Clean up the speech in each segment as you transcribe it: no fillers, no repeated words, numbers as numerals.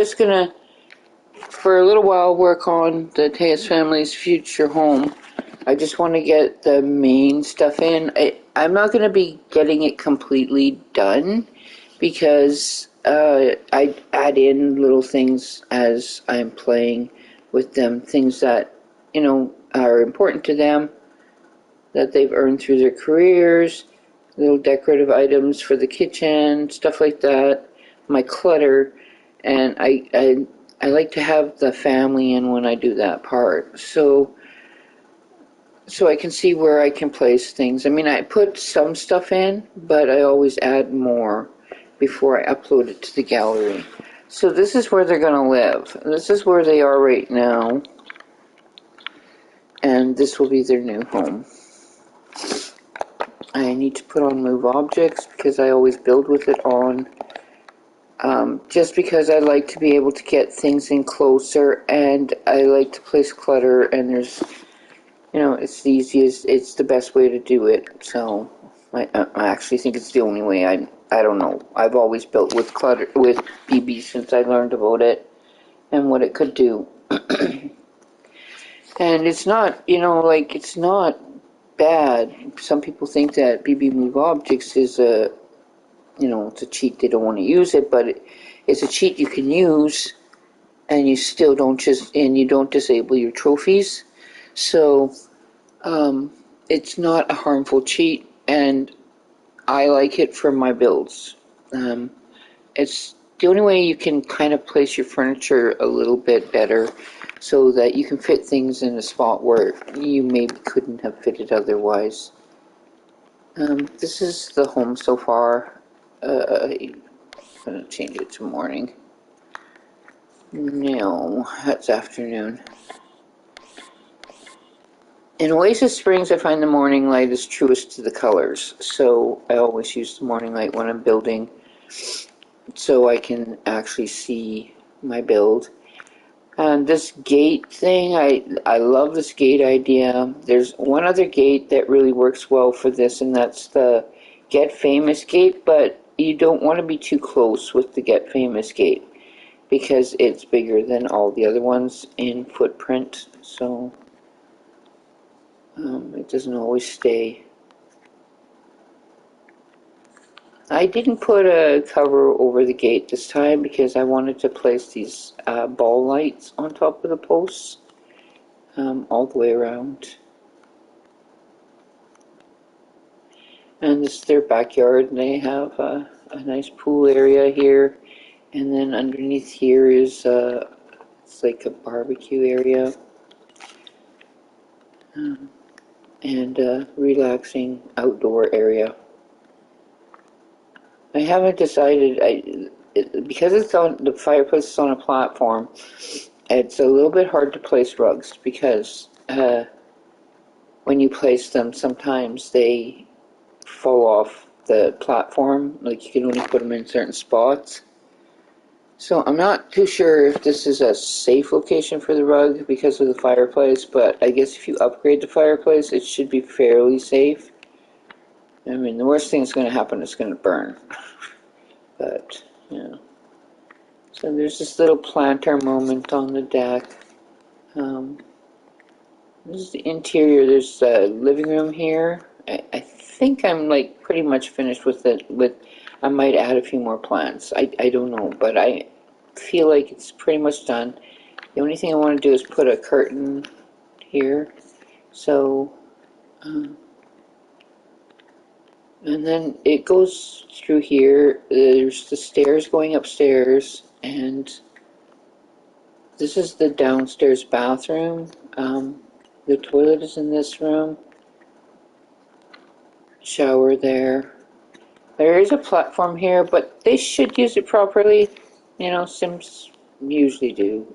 Just gonna, for a little while, work on the Tejas family's future home. I just want to get the main stuff in. I'm not going to be getting it completely done because I add in little things as I'm playing with them, things that, are important to them, that they've earned through their careers, little decorative items for the kitchen, stuff like that, my clutter, and I like to have the family in when I do that part. So I can see where I can place things. I mean, I put some stuff in, but I always add more before I upload it to the gallery. So this is where they're going to live. This is where they are right now, and this will be their new home. I need to put on move objects because I always build with it on. Just because I like to be able to get things in closer, and I like to place clutter, and there's, it's the easiest, it's the best way to do it. So I actually think it's the only way. I don't know. I've always built with clutter, with BB since I learned about it and what it could do. And it's not, it's not bad. Some people think that BB Move Objects is it's a cheat, they don't want to use it, but it's a cheat you can use, and you still you don't disable your trophies. So, it's not a harmful cheat, and I like it for my builds. It's the only way you can kind of place your furniture a little bit better so that you can fit things in a spot where you maybe couldn't have fitted otherwise. This is the home so far. I'm going to change it to morning. No, that's afternoon. In Oasis Springs, I find the morning light is truest to the colors, so I always use the morning light when I'm building so I can actually see my build. And this gate thing, I love this gate idea. There's one other gate that really works well for this, and that's the Get Famous gate, but you don't want to be too close with the Get Famous gate because it's bigger than all the other ones in footprint, so it doesn't always stay. I didn't put a cover over the gate this time because I wanted to place these ball lights on top of the posts all the way around. And this is their backyard, and they have a nice pool area here. And then underneath here is it's like a barbecue area and a relaxing outdoor area. I haven't decided. Because it's on the fireplace is on a platform. It's a little bit hard to place rugs because when you place them, sometimes they fall off the platform. Like you can only put them in certain spots. So I'm not too sure if this is a safe location for the rug because of the fireplace, but I guess if you upgrade the fireplace, it should be fairly safe. I mean, the worst thing that's going to happen is going to burn. But, yeah. So there's this little planter moment on the deck. This is the interior. There's a living room here. I think I'm like pretty much finished with it. I might add a few more plants. I don't know, but I feel like it's pretty much done. The only thing I want to do is put a curtain here. So, and then it goes through here. There's the stairs going upstairs, and this is the downstairs bathroom. The toilet is in this room. Shower there. There is a platform here, but they should use it properly. Sims usually do.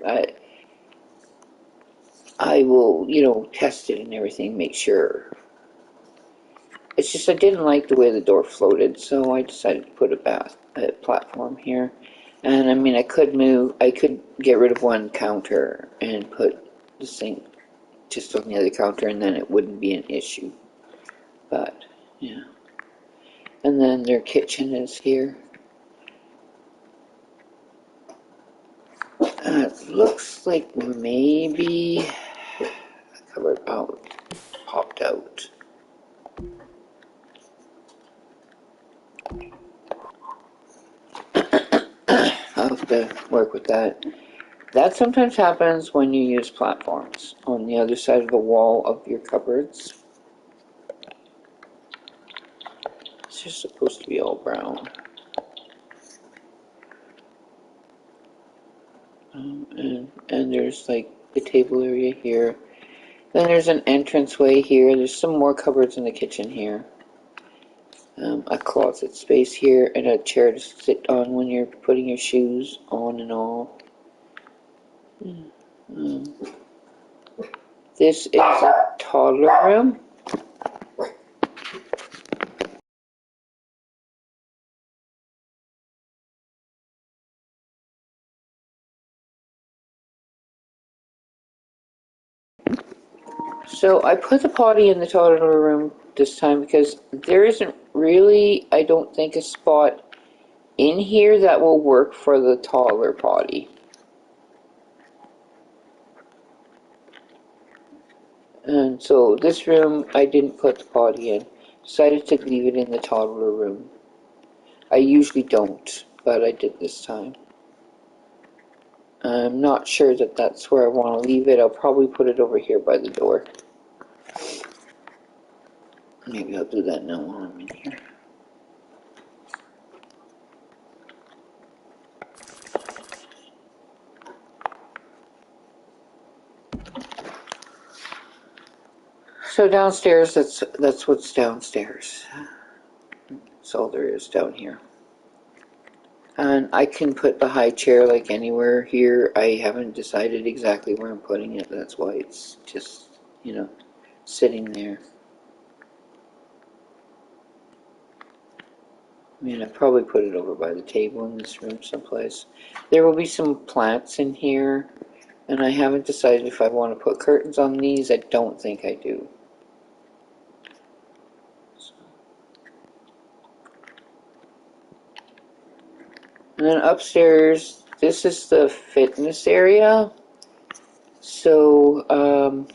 I will, test it and everything, make sure. It's just I didn't like the way the door floated, so I decided to put a platform here. And I mean, I could get rid of one counter and put the sink just on the other counter, and then it wouldn't be an issue. But, yeah. And then their kitchen is here. It looks like maybe the cupboard popped out. I'll have to work with that. That sometimes happens when you use platforms on the other side of the wall of your cupboards. It's just supposed to be all brown. And there's like the table area here. Then there's an entranceway here. There's some more cupboards in the kitchen here. A closet space here and a chair to sit on when you're putting your shoes on and off. This is a toddler room. So I put the potty in the toddler room this time because there isn't really, I don't think, a spot in here that will work for the toddler potty. And so this room, I didn't put the potty in. Decided to leave it in the toddler room. I usually don't, but I did this time. I'm not sure that that's where I want to leave it. I'll probably put it over here by the door. Maybe I'll do that now while I'm in here. So downstairs, that's what's downstairs. That's all there is down here. And I can put the high chair like anywhere here. I haven't decided exactly where I'm putting it. That's why it's just, sitting there. I mean, I probably put it over by the table in this room someplace. There will be some plants in here, and I haven't decided if I want to put curtains on these. I don't think I do. And then upstairs, this is the fitness area. So,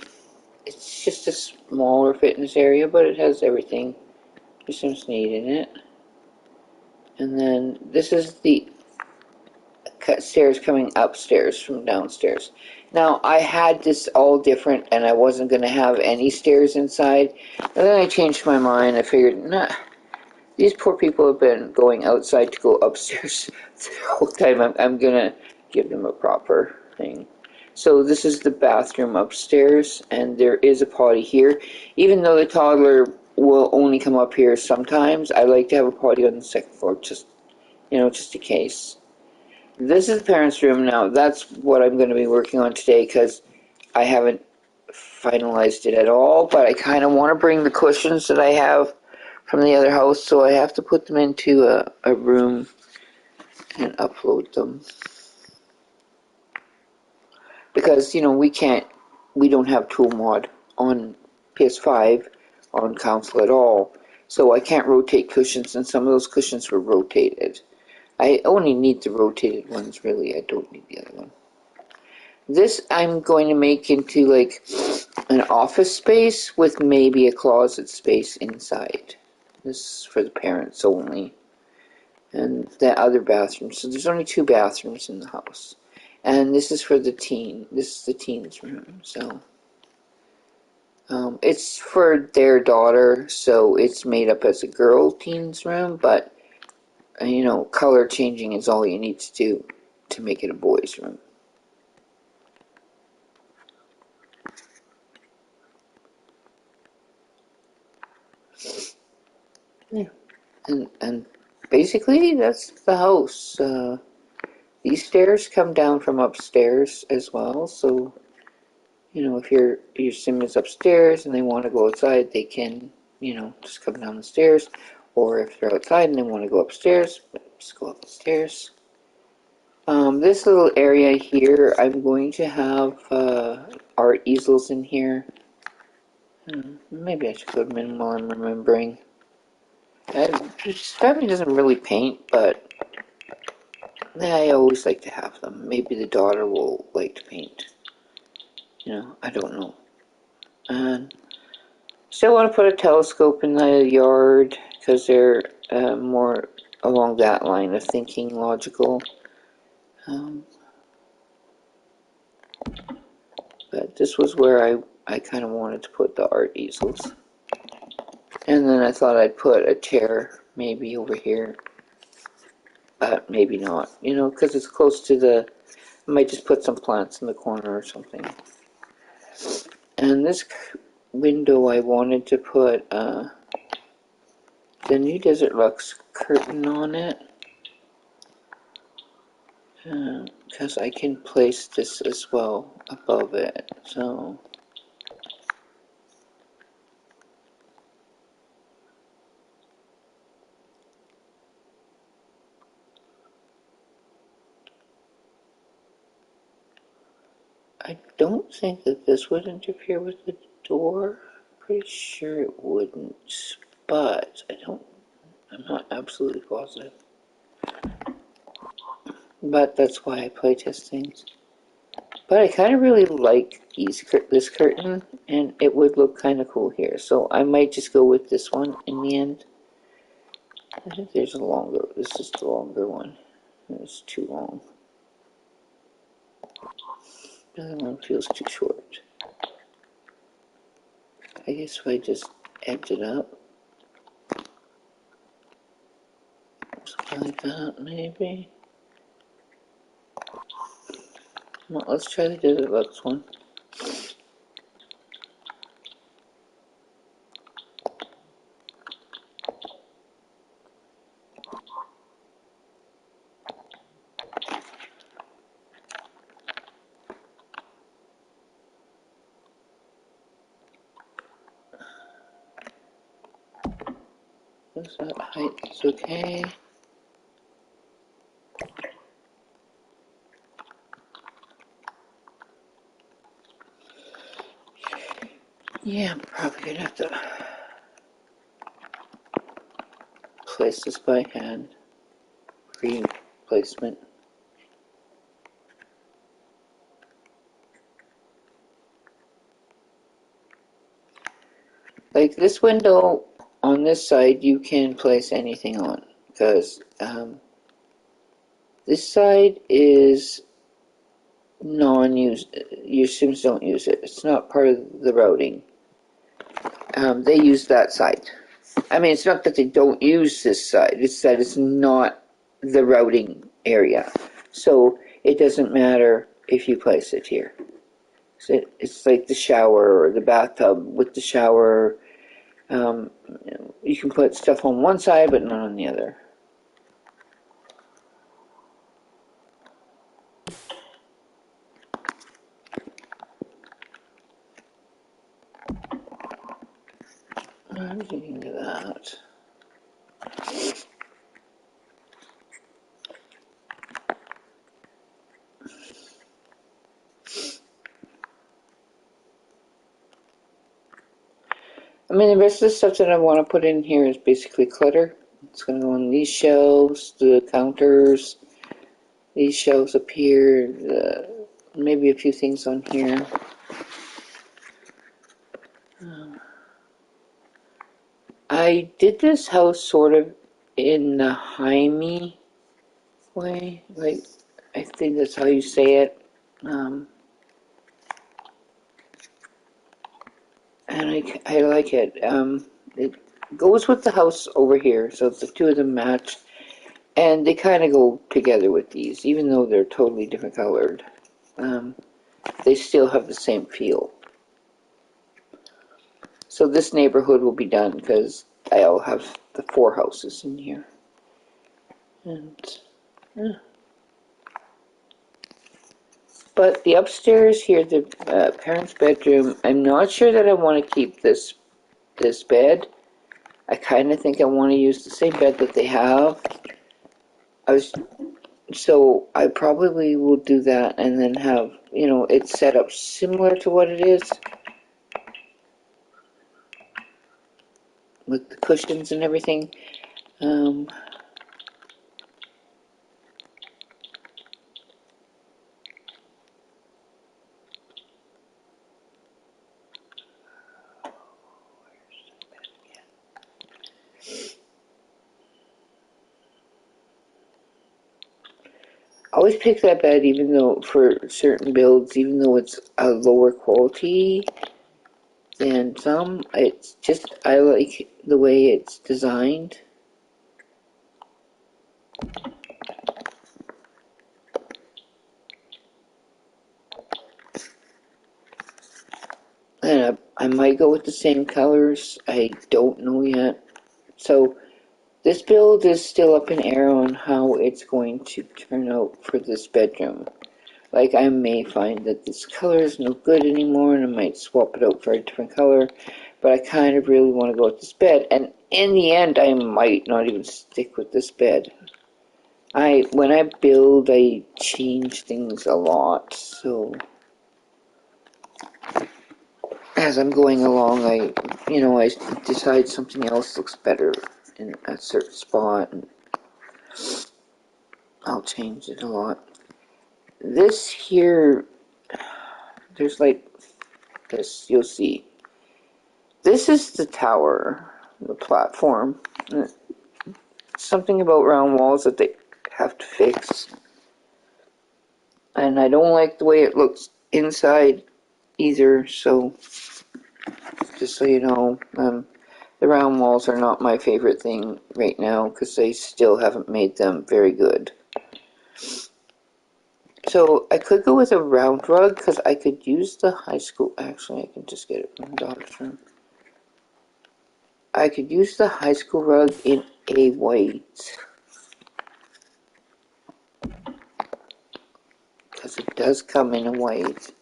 it's just a smaller fitness area, but it has everything. There's some need in it. And then this is the stairs coming upstairs from downstairs. Now, I had this all different, and I wasn't going to have any stairs inside. And then I changed my mind. I figured, nah, these poor people have been going outside to go upstairs the whole time. I'm going to give them a proper thing. So this is the bathroom upstairs, and there is a potty here. Even though the toddler will only come up here sometimes, I like to have a potty on the second floor, just in case. This is the parents' room now. That's what I'm going to be working on today because I haven't finalized it at all, but I kind of want to bring the cushions that I have from the other house, so I have to put them into a room and upload them. Because, we don't have tool mod on PS5 on console at all, so I can't rotate cushions, and some of those cushions were rotated. I only need the rotated ones, really. I don't need the other one. This I'm going to make into like an office space with maybe a closet space inside. This is for the parents only. And the other bathroom. So there's only 2 bathrooms in the house. And this is for the teen. This is the teen's room. So it's for their daughter, so it's made up as a girl teen's room, but color changing is all you need to do to make it a boy's room. Yeah. And basically that's the house. These stairs come down from upstairs as well, so if your sim is upstairs and they want to go outside, they can just come down the stairs, or if they're outside and they want to go upstairs, just go up the stairs. This little area here, I'm going to have art easels in here. Maybe I should go to minimal. I'm remembering. Family doesn't really paint, but I always like to have them. Maybe the daughter will like to paint. I don't know. And still want to put a telescope in the yard because they're more along that line of thinking, logical. But this was where I kind of wanted to put the art easels. And then I thought I'd put a chair maybe over here. But maybe not, because it's close to the... I might just put some plants in the corner or something. And this window I wanted to put the New Desert Lux curtain on it. Because I can place this as well above it. So... I don't think that this would interfere with the door. Pretty sure it wouldn't, but I'm not absolutely positive. But that's why I playtest things. But I kind of really like this curtain, and it would look kind of cool here. So I might just go with this one in the end. I think this is the longer one. It's too long. The other one feels too short. I guess if I just edge it up. Something like that, maybe. Well, let's try the Desert Lux one. Is that height is okay? Yeah, I'm probably gonna have to place this by hand. Free placement. Like this window on this side, you can place anything on because this side is non-used. Your Sims don't use it. It's not part of the routing. They use that side. I mean, it's not that they don't use this side. It's that it's not the routing area. So it doesn't matter if you place it here. It's like the shower or the bathtub with the shower. You can put stuff on one side, but not on the other. I'm getting to that. I mean, the rest of the stuff that I want to put in here is basically clutter. It's going to go on these shelves, the counters, these shelves up here, maybe a few things on here. I did this house sort of in the Jaime way, like I think that's how you say it. And I like it. It goes with the house over here, so the two of them match. And they kind of go together with these, even though they're totally different colored. They still have the same feel. So this neighborhood will be done because I'll have the 4 houses in here. And but the upstairs here, the parents' bedroom, I'm not sure that I want to keep this bed. I kind of think I want to use the same bed that they have. So I probably will do that and then have, it set up similar to what it is. With the cushions and everything. always pick that bed, even though for certain builds, even though it's a lower quality than some, it's just, I like the way it's designed. And I might go with the same colors. I don't know yet. So this build is still up in air on how it's going to turn out for this bedroom. Like, I may find that this color is no good anymore and I might swap it out for a different color. But I kind of really want to go with this bed. And in the end, I might not even stick with this bed. When I build, I change things a lot. So as I'm going along, I decide something else looks better in a certain spot, and I'll change it a lot. This here, there's like this, you'll see. This is the tower, the platform. Something about round walls that they have to fix. And I don't like the way it looks inside either, so just so you know, the round walls are not my favorite thing right now because they still haven't made them very good. So I could go with a round rug because I could use the high school. Actually, I can just get it from the daughter's room. I could use the high school rug in a white because it does come in a white.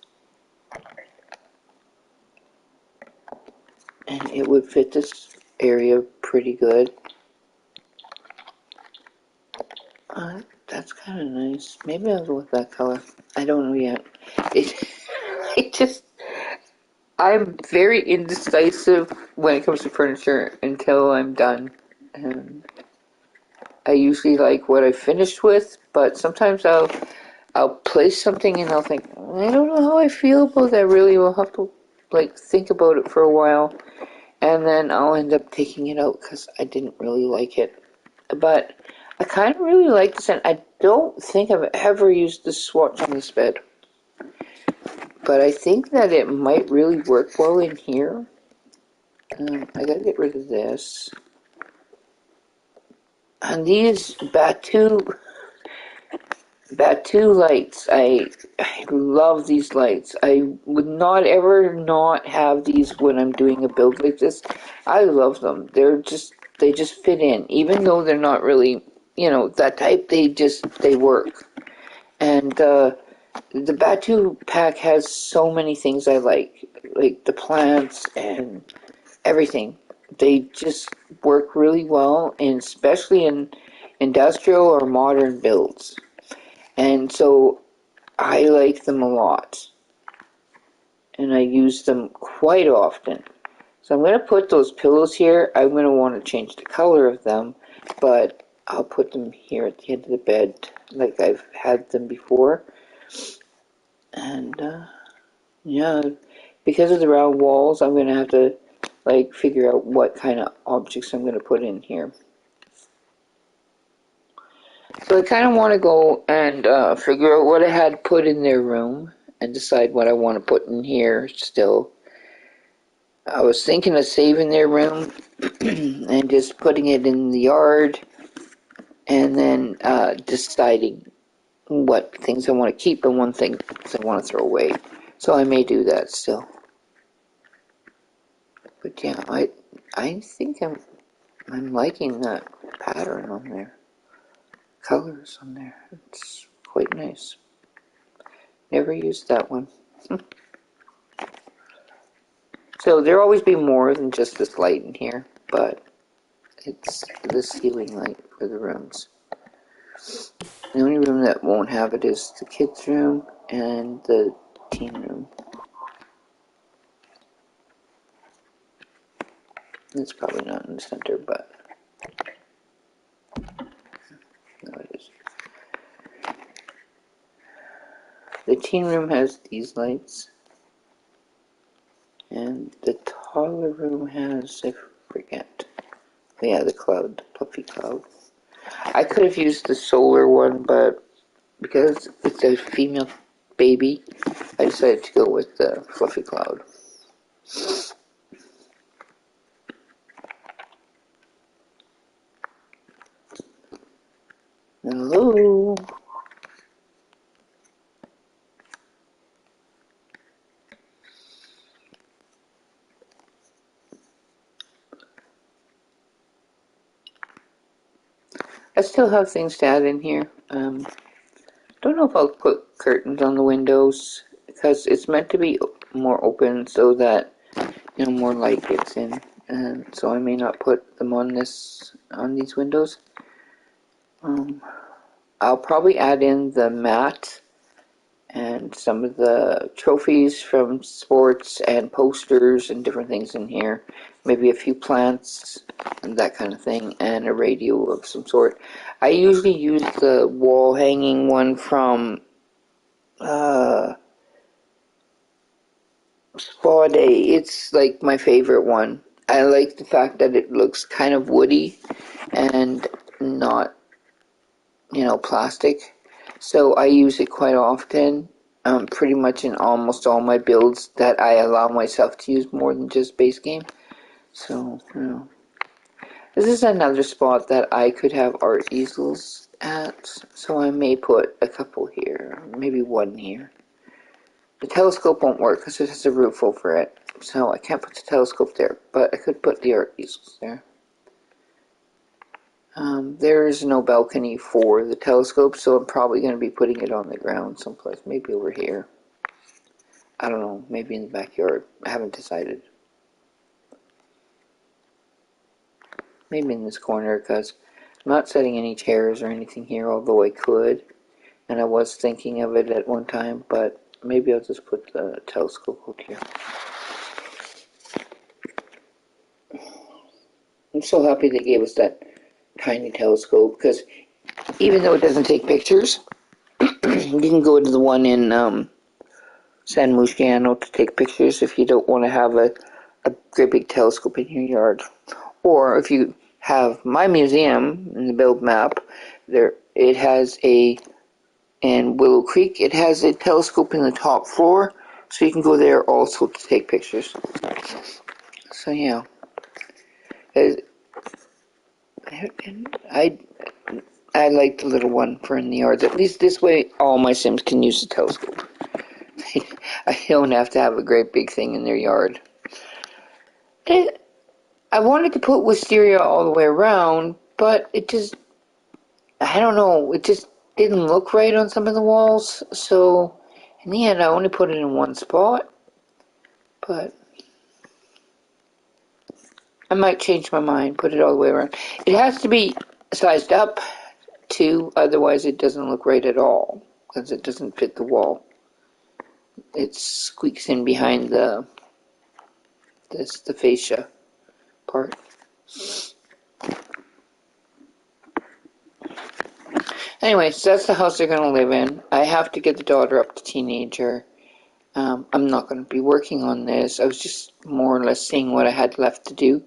And it would fit this area pretty good. That's kind of nice. Maybe I'll go with that color. I don't know yet. I'm very indecisive when it comes to furniture until I'm done. And I usually like what I finished with, but sometimes I'll place something and I'll think, I don't know how I feel about that really. We'll have to think about it for a while. And then I'll end up taking it out because I didn't really like it. But I kind of really like this, and I don't think I've ever used the swatch on this bed. But I think that it might really work well in here. I gotta get rid of this. And these Batu lights, I love these lights. I would not ever not have these when I'm doing a build like this. I love them. They just fit in. Even though they're not really, that type, they work. And the Batu pack has so many things I like the plants and everything. They just work really well, and especially in industrial or modern builds. And so I like them a lot. And I use them quite often. So I'm going to put those pillows here. I'm going to want to change the color of them, but I'll put them here at the end of the bed like I've had them before. And yeah, because of the round walls, I'm going to have to figure out what kind of objects I'm going to put in here. So I kind of want to go and figure out what I had put in their room and decide what I want to put in here still. I was thinking of saving their room and just putting it in the yard and then deciding what things I want to keep and what things I want to throw away. So I may do that still. But yeah, I think I'm liking that pattern on there. Colors on there. It's quite nice. Never used that one. So there'll always be more than just this light in here, but it's the ceiling light for the rooms. The only room that won't have it is the kids' room and the teen room. It's probably not in the center, but no, it is. The teen room has these lights, and the toddler room has, I forget. Yeah, the cloud, puffy cloud. I could have used the solar one, but because it's a female baby, I decided to go with the fluffy cloud. Hello. I still have things to add in here. Don't know if I'll put curtains on the windows because it's meant to be more open so that more light gets in, and so I may not put them on these windows. I'll probably add in the mat and some of the trophies from sports and posters and different things in here. Maybe a few plants and that kind of thing, and a radio of some sort. I usually use the wall hanging one from Spa Day. It's like my favorite one. I like the fact that it looks kind of woody and not, plastic. So I use it quite often, pretty much in almost all my builds that I allow myself to use more than just base game. So, this is another spot that I could have art easels at, so I may put a couple here, maybe one here. The telescope won't work because it has a roof over it, so I can't put the telescope there, but I could put the art easels there. There is no balcony for the telescope, so I'm probably going to be putting it on the ground someplace, maybe over here. I don't know, maybe in the backyard. I haven't decided. Maybe in this corner, because I'm not setting any chairs or anything here, although I could. And I was thinking of it at one time, but maybe I'll just put the telescope out here. I'm so happy they gave us that tiny telescope, because even though it doesn't take pictures, you can go to the one in San Musciano to take pictures if you don't want to have a great big telescope in your yard. Or if you have my museum in the build map, there it has in Willow Creek, it has a telescope in the top floor, so you can go there also to take pictures. So yeah, I like the little one for in the yards. At least this way, all my Sims can use the telescope. I don't have to have a great big thing in their yard. I wanted to put wisteria all the way around, but it just, I don't know, it just didn't look right on some of the walls, so in the end I only put it in one spot, but I might change my mind, put it all the way around. It has to be sized up too, otherwise it doesn't look right at all, because it doesn't fit the wall. It squeaks in behind the fascia part. Anyway, so that's the house they're going to live in. I have to get the daughter up to teenager. I'm not going to be working on this. I was just more or less seeing what I had left to do.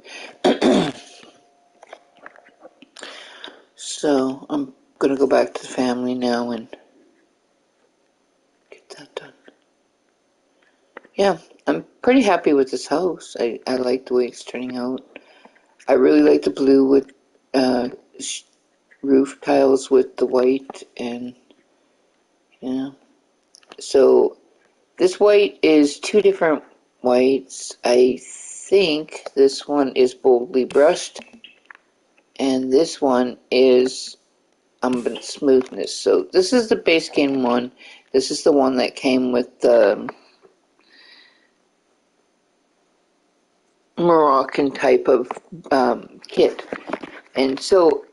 So I'm going to go back to the family now and get that done. Yeah, I'm pretty happy with this house. I like the way it's turning out. I really like the blue with roof tiles with the white, and yeah. So this white is two different whites. I think this one is boldly brushed, and this one is ambient smoothness. So this is the base game one. This is the one that came with the Moroccan type of kit. And so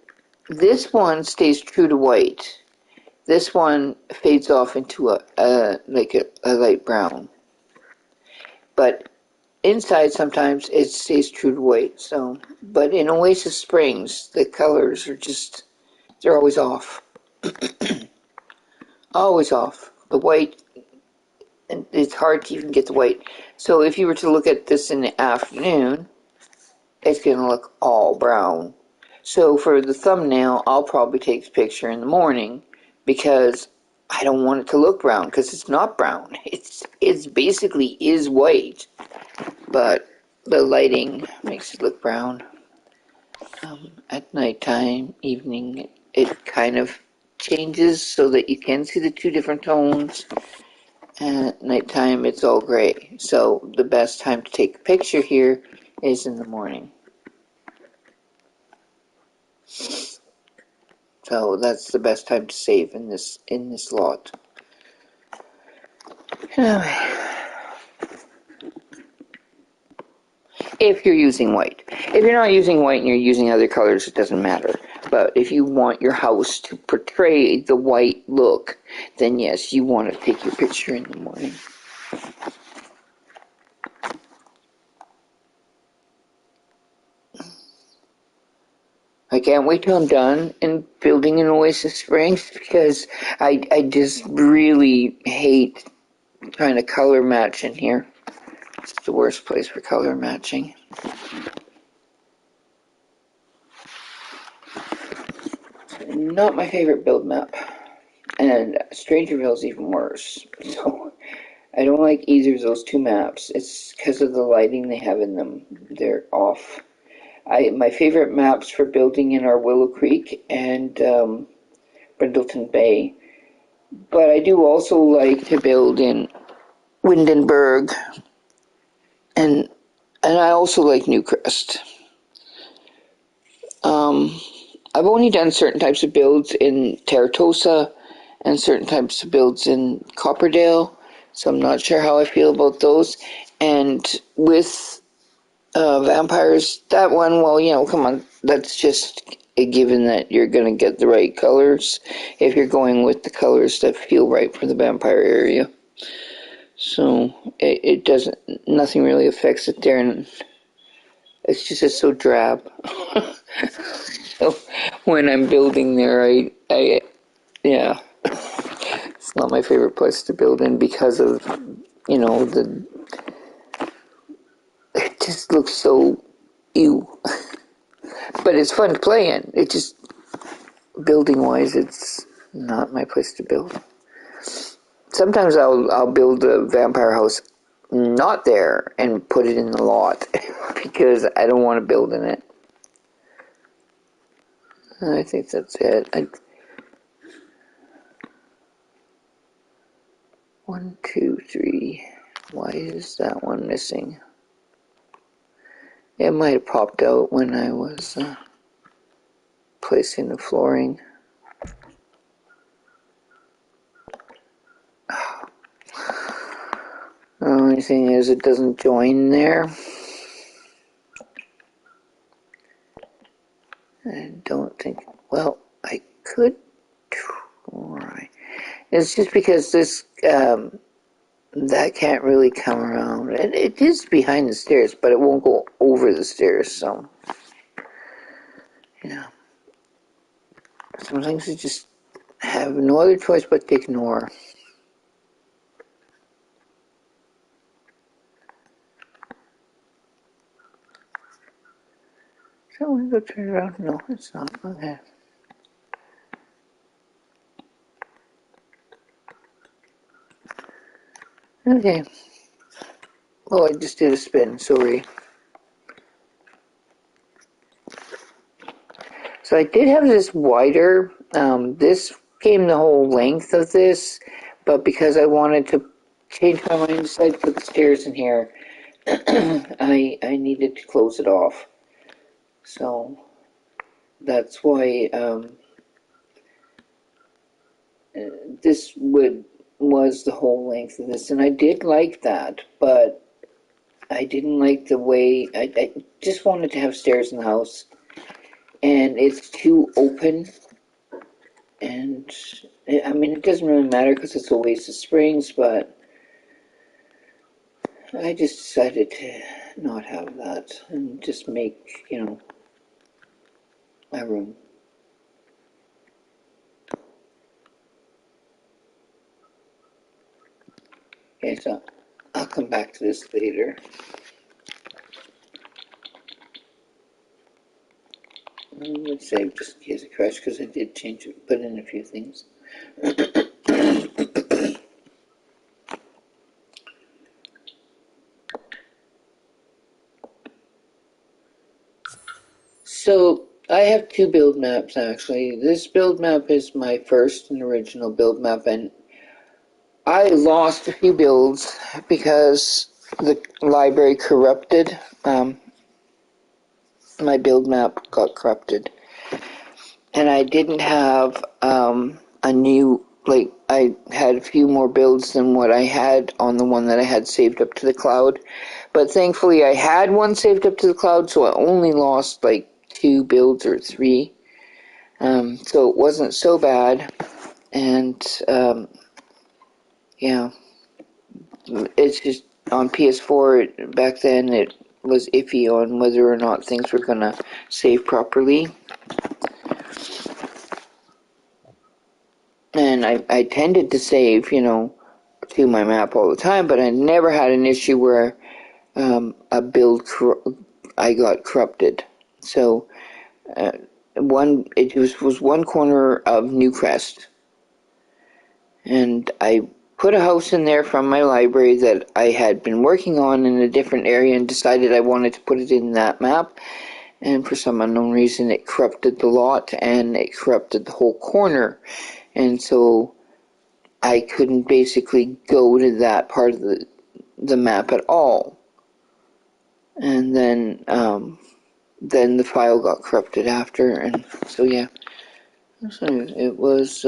this one stays true to white. This one fades off into a light brown. But inside sometimes it stays true to white. So, but in Oasis Springs, the colors are just, they're always off. Always off. The white, and it's hard to even get the white. So if you were to look at this in the afternoon, it's going to look all brown. So for the thumbnail, I'll probably take the picture in the morning because I don't want it to look brown because it's not brown. It's basically is white, but the lighting makes it look brown. At nighttime, evening, it kind of changes so that you can see the two different tones. And at nighttime, it's all gray. So the best time to take a picture here is in the morning. So that's the best time to save in this lot. Anyway, if you're using white. If you're not using white and you're using other colors, it doesn't matter. But if you want your house to portray the white look, then yes, you want to take your picture in the morning. I can't wait till I'm done in building in Oasis Springs because I just really hate trying to color match in here. It's the worst place for color matching. Not my favorite build map. And Strangerville's even worse. So I don't like either of those two maps. It's because of the lighting they have in them. They're off. My favorite maps for building in are Willow Creek and Brindleton Bay. But I do also like to build in Windenburg, and I also like Newcrest. I've only done certain types of builds in Terratosa and certain types of builds in Copperdale, so I'm not sure how I feel about those. And with vampires, that one, well, come on, that's just a given that you're going to get the right colors if you're going with the colors that feel right for the vampire area. So it doesn't, nothing really affects it there, and it's just it's so drab. So when I'm building there, yeah, it's not my favorite place to build in because of, it just looks so ew. But it's fun to play in. It just, building wise, it's not my place to build. Sometimes I'll build a vampire house not there and put it in the lot because I don't want to build in it. I think that's it. 1, 2, 3. Why is that one missing? It might have popped out when I was placing the flooring. The only thing is it doesn't join there. I don't think, well, I could try. It's just because this, that can't really come around. It is behind the stairs, but it won't go over the stairs, so, Sometimes you just have no other choice but to ignore. So I'm going to go turn it around. No, it's not. Okay. Okay. Oh, I just did a spin. Sorry. So I did have this wider. This came the whole length of this, but because I wanted to change my mind, I decided to put the stairs in here. I needed to close it off. So that's why this was the whole length of this, and I did like that, but I didn't like the way I just wanted to have stairs in the house, and it's too open. And I mean, it doesn't really matter because it's Oasis Springs, but I just decided to not have that and just make, my room. Okay, so I'll come back to this later. Let's save just in case it crashed because I did change it, put in a few things. So I have two build maps actually. This build map is my first and original build map, and I lost a few builds because the library corrupted. My build map got corrupted, and I didn't have a new, like, I had a few more builds than what I had on the one that I had saved up to the cloud. But thankfully I had one saved up to the cloud, so I only lost like 2 builds or 3. So it wasn't so bad. And yeah, it's just on PS4 back then it was iffy on whether or not things were gonna save properly. And I tended to save, to my map all the time, but I never had an issue where a build I got corrupted. So it was one corner of Newcrest, and I put a house in there from my library that I had been working on in a different area and decided I wanted to put it in that map, and for some unknown reason it corrupted the lot and it corrupted the whole corner, and so I couldn't basically go to that part of the map at all. And then the file got corrupted after, and so yeah. So it was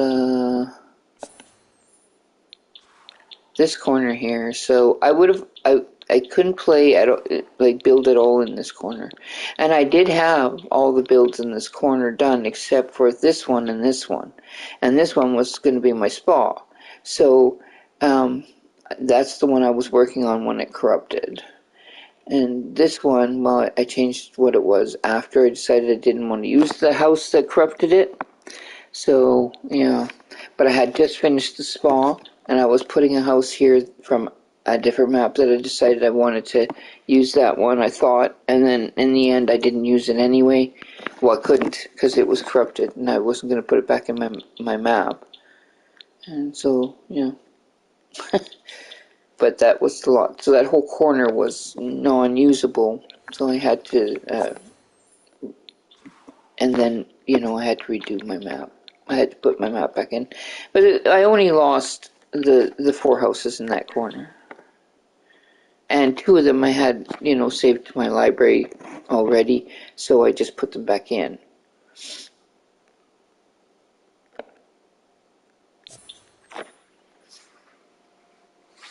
this corner here. So I couldn't play build at all in this corner, and I did have all the builds in this corner done except for this one and this one, and this one was going to be my spa. So that's the one I was working on when it corrupted. And this one, well, I changed what it was after I decided I didn't want to use the house that corrupted it. So, yeah. But I had just finished the spa, and I was putting a house here from a different map that I decided I wanted to use that one, I thought. And then, in the end, I didn't use it anyway. Well, I couldn't, because it was corrupted, and I wasn't going to put it back in my map. And so, yeah. But that was the lot. So that whole corner was non-usable. So I had to, and then, I had to redo my map. I had to put my map back in. But I only lost the 4 houses in that corner. And 2 of them I had, saved to my library already. So I just put them back in.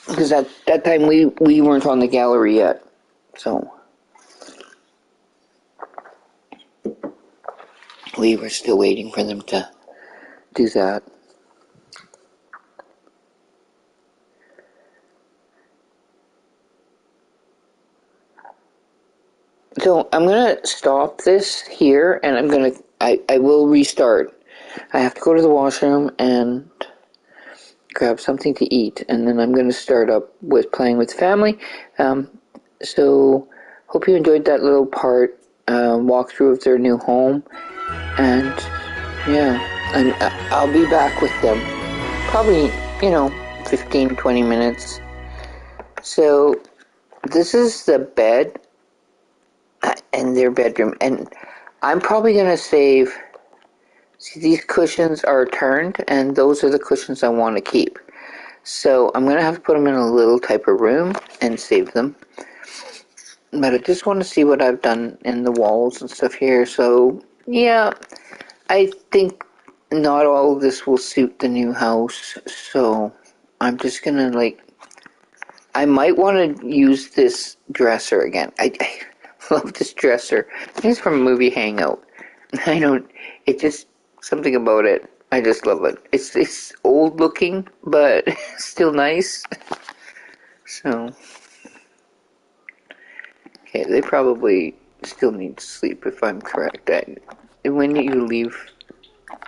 Because at that time we weren't on the gallery yet. So we were still waiting for them to do that. So I'm going to stop this here, and I will restart. I have to go to the washroom and grab something to eat, and then I'm going to start up with playing with family. So hope you enjoyed that little walkthrough of their new home, and yeah, I'll be back with them probably 15-20 minutes. So this is the bed in their bedroom, and I'm probably going to save. See, these cushions are turned, and those are the cushions I want to keep. So I'm going to have to put them in a little type of room and save them. But I just want to see what I've done in the walls and stuff here. So, yeah, I think not all of this will suit the new house. So I'm just going to, I might want to use this dresser again. I love this dresser. It's from a movie Hangout. It just, something about it. I just love it. It's old looking, but still nice. So, okay, they probably still need to sleep if I'm correct. When you leave,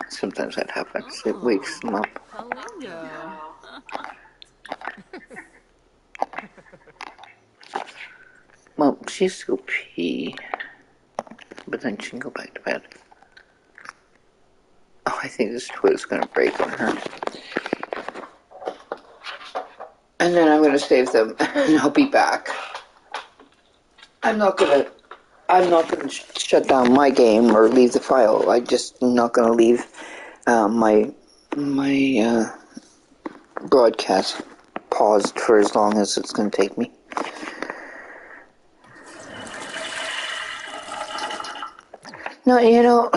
sometimes that happens. It wakes them up. Well, she has to go pee, but then she can go back to bed. Oh, I think this toilet's going to break on her. And then I'm going to save them, and I'll be back. I'm not going to I'm not going to shut down my game or leave the file. I just not going to leave my broadcast paused for as long as it's going to take me. No,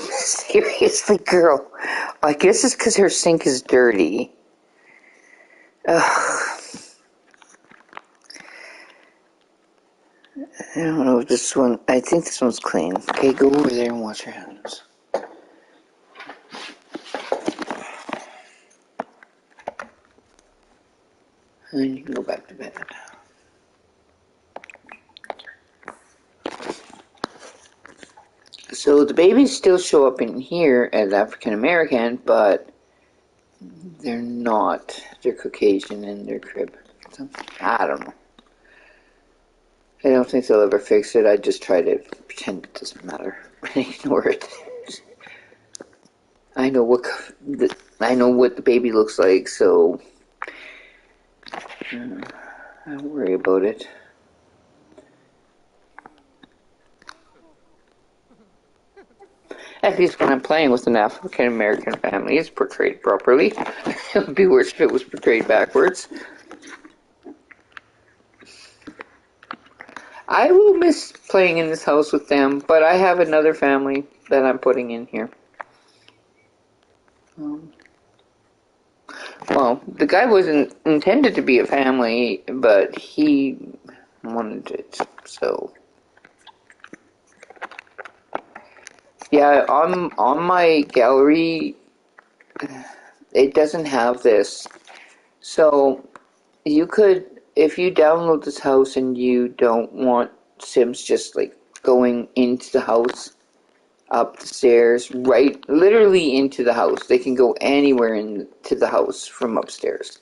seriously, girl. I guess it's because her sink is dirty. Ugh. I don't know if this one... I think this one's clean. Okay, go over there and wash your hands. And you can go back to bed. So the babies still show up in here as African American, but they're not. They're Caucasian in their crib. So, I don't know. I don't think they'll ever fix it. I just try to pretend it doesn't matter and ignore it. I know what the baby looks like, so I don't worry about it. At least when I'm playing with an African American family, it's portrayed properly. It would be worse if it was portrayed backwards. I will miss playing in this house with them, but I have another family that I'm putting in here. Well, the guy wasn't intended to be a family, but he wanted it, so... Yeah, on my gallery, it doesn't have this. So, you could, if you download this house and you don't want Sims just like going into the house, up the stairs, right, literally into the house. They can go anywhere into the house from upstairs.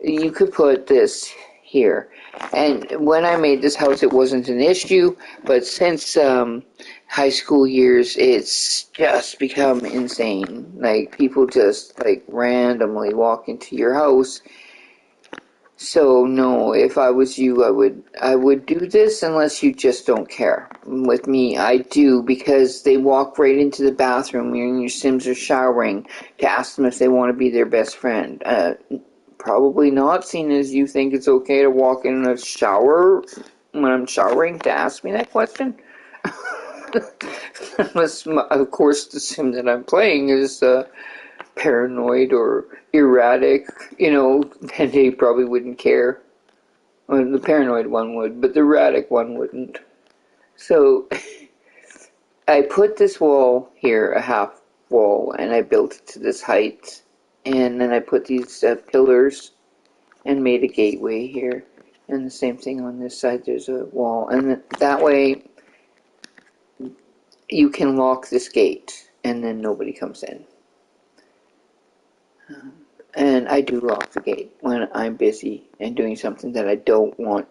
You could put this here. And when I made this house, it wasn't an issue, but since high school years, it's just become insane. Like, people just, like, randomly walk into your house. So, no, if I was you, I would do this unless you just don't care. With me, I do, because they walk right into the bathroom when your Sims are showering to ask them if they want to be their best friend. Probably not, seeing as you think it's okay to walk in a shower when I'm showering to ask me that question. Unless, of course, the Sim that I'm playing is paranoid or erratic, then they probably wouldn't care. Well, the paranoid one would, but the erratic one wouldn't. So, I put this wall here, a half wall, and I built it to this height. And then I put these pillars and made a gateway here. And the same thing on this side, there's a wall. And that way, you can lock this gate, and then nobody comes in. And I do lock the gate when I'm busy and doing something that I don't want.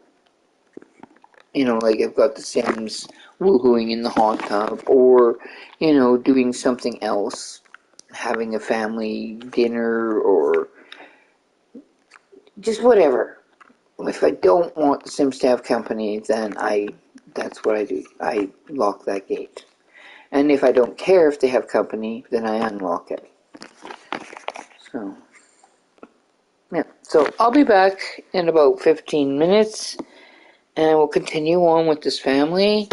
Like I've got the Sims woohooing in the hot tub, or, doing something else, having a family dinner, or just whatever. If I don't want the Sims to have company, then that's what I do. I lock that gate. And if I don't care if they have company, then I unlock it. So, yeah. So I'll be back in about 15 minutes, and we'll continue on with this family.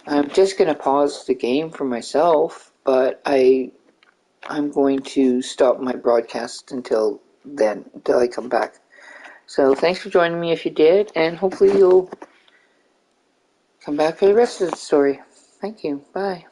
I'm just going to pause the game for myself, but I'm going to stop my broadcast until I come back. So thanks for joining me if you did, and hopefully you'll come back for the rest of the story. Thank you. Bye.